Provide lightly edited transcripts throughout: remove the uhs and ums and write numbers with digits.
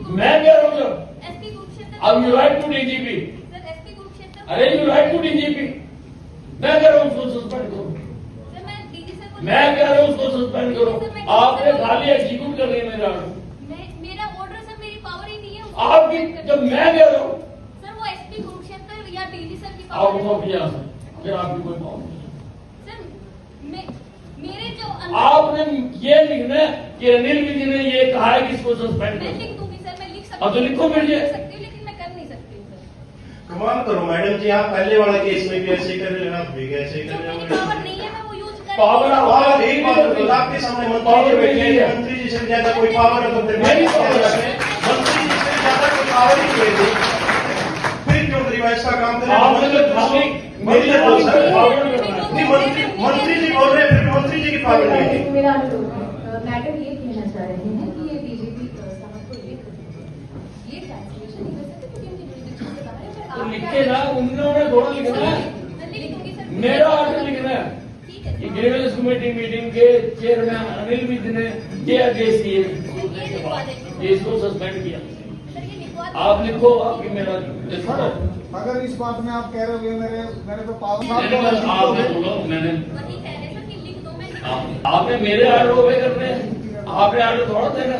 मैं कह रहा हूँ एसपी कुरुक्षेत्र। अब you write to DGP. Sir SP Kurukshetra. अरे यू राइट टू डीजीपी। मैं कह रहा हूँ उसको सस्पेंड करो। सर मैं डीजी सर को मैं कह रहा हूँ उसको सस्पेंड करो। आपने खाली एग्जीक्यूट कर रही है मेरा ऑर्डर। मेरा ऑर्डर सर मेरी पावर ही नहीं है आपकी जब मैं कह रहा हूँ सर वो एसपी कुरुक्षेत्र या डीजी सर की आप पावर उठो यहाँ से, फिर आपकी कोई पावर नहीं। सर मेरे जो आपने ये लिखना है कि अनिल विधि ने ये कहा है कि इसको सस्पेंड मैं करो। लिख दूंगी सर, मैं लिख सकती अब तो लिखो फिर ये। लिख सकती हूँ लेकिन मैं कर नहीं सकती हूँ सर। कमाल करो मैडम जी, आप पहले वाला केस में भी ऐसे ही कर रहे हो, आप भी ऐसे ही जो कर रहे मेरी हो। पावर नहीं है मैं वो यूज कर पावर रही हूँ। पावर एक बात बताओ, आपके सामने मंत्री जी बैठे हैं, मंत्री जी से ज्यादा कोई पावर है तो फिर मेरी क्या पावर करते हैं? मंत्री जी से ज्यादा कोई पावर ही नहीं है, फिर क्यों रिवाइज का काम करें? आपने तो खाली मेरी मंत्री बोल सकते हैं। पावर नहीं, मंत्री जी बोल रहे हैं, फिर मंत्री जी की पावर नहीं है। मेरा अनुरोध है, मैडम ये कहना चाह रहे हैं कि ये बीजेपी साहब को लिख ये ट्रांसलेशन नहीं कर सकते क्योंकि उनकी jurisdiction से बाहर है, पर तो आप लिखे ना, उन्होंने थोड़ा लिखना है। मैं लिख दूंगी सर। मेरा ऑर्डर लिखना है ठीक है कि ग्रीवेंस कमेटी मीटिंग के चेयरमैन अनिल विधि ने ये आदेश दिए ये लिखवा देती हूँ। कि इसको सस्पेंड किया। सर ये लिखवा आप लिखो, आपकी मेरा लिखो। अगर इस बात में आप कह रहे हो कि मेरे पे पावर आपने बोलो, मैंने वही कह रहे सर कि लिख दो मैं लिख आपने मेरे ऑर्डर ओबे करने हैं, आपने ऑर्डर थोड़ा देना।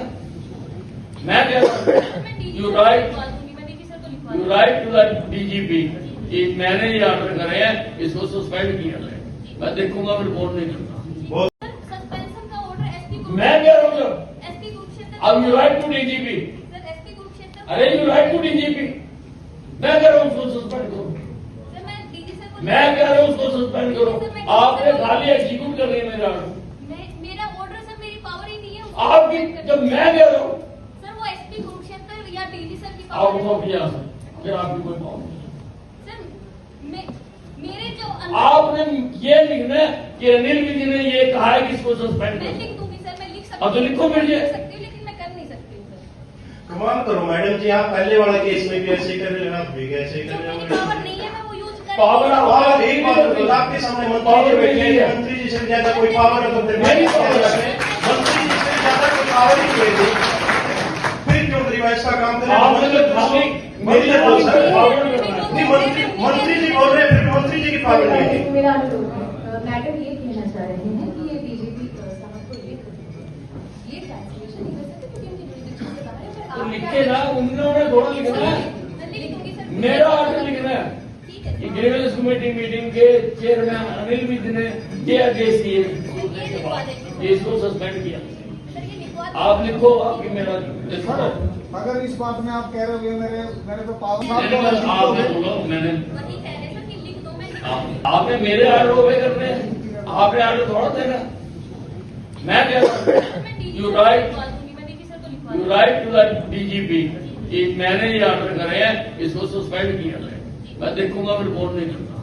मैं कह रहा हूँ यू राइट लिखवा दूंगी, मैं डीजी सर को लिखवा यू दूंगी। राइट टू द डीजीपी कि मैंने ये ऑर्डर करे हैं, इसको सस्पेंड किया जाए। मैं देखूंगा, रिपोर्ट नहीं करता। सर सस्पेंशन का ऑर्डर एसपी को मैं कह रहा हूँ एसपी कुरुक्षेत्र। अब you write to DGP. Sir SP Kurukshetra. अरे यू राइट टू डीजीपी। मैं कह रहा हूँ उसको सस्पेंड करो। सर मैं डीजी सर को मैं कह रहा हूँ उसको सस्पेंड करो। आपने खाली एग्जीक्यूट कर रही है मेरा ऑर्डर। मेरा ऑर्डर सर मेरी पावर ही नहीं है आपकी जब मैं कह रहा हूँ सर वो एसपी कुरुक्षेत्र या डीजी सर की आप पावर उठो यहाँ से, फिर आपकी कोई पावर नहीं। सर मेरे जो आपने ये लिखना है कि अनिल विधि ने ये कहा है कि इसको सस्पेंड मैं करो। लिख दूंगी सर, मैं लिख सकती अब तो लिखो फिर ये। लिख सकती हूँ लेकिन मैं कर नहीं सकती हूँ सर। कमाल करो मैडम जी, आप पहले वाला केस में भी ऐसे ही कर रहे हो, आप भी ऐसे ही जो कर रहे मेरी हो। पावर नहीं है मैं वो यूज कर पावर पावर एक बात बताओ, आपके सामने मंत्री जी बैठे हैं, मंत्री जी से ज्यादा कोई पावर है तो फिर मेरी क्या पावर करते हैं? मंत्री जी से ज्यादा कोई पावर ही नहीं है, फिर क्यों रिवाइज का काम करें? आपने तो खाली मेरी बोल सकते हैं। पावर नहीं, मंत्री जी बोल रहे हैं, फिर मंत्री जी की पावर नहीं है। मेरा अनुरोध है, मैडम ये कहना चाह रहे हैं कि ये बीजेपी साहब को लिख ये ट्रांसलेशन नहीं कर सकते क्योंकि उनकी jurisdiction से बाहर है, पर तो आप लिखे ना, उन्होंने थोड़ा लिखना है। मैं लिख दूंगी सर। मेरा ऑर्डर लिखना है ठीक है कि ग्रीवेंस कमेटी मीटिंग के चेयरमैन अनिल विधि ने ये आदेश दिए ये लिखवा देती हूँ। कि इसको सस्पेंड किया। सर ये लिखवा आप लिखो, आपकी मेरा लिखो। अगर इस बात में आप कह रहे हो कि मेरे पे पावर आपने बोलो, मैंने वही कह रहे सर कि लिख दो मैं लिख आपने मेरे ऑर्डर ओबे करने हैं, आपने ऑर्डर थोड़ा देना। मैं कह रहा हूँ यू राइट लिखवा दूंगी, मैं डीजी सर को लिखवा यू दूंगी। राइट टू द डीजीपी कि मैंने ये ऑर्डर करे हैं, इसको सस्पेंड किया जाए। मैं देखूंगा, रिपोर्ट नहीं करता।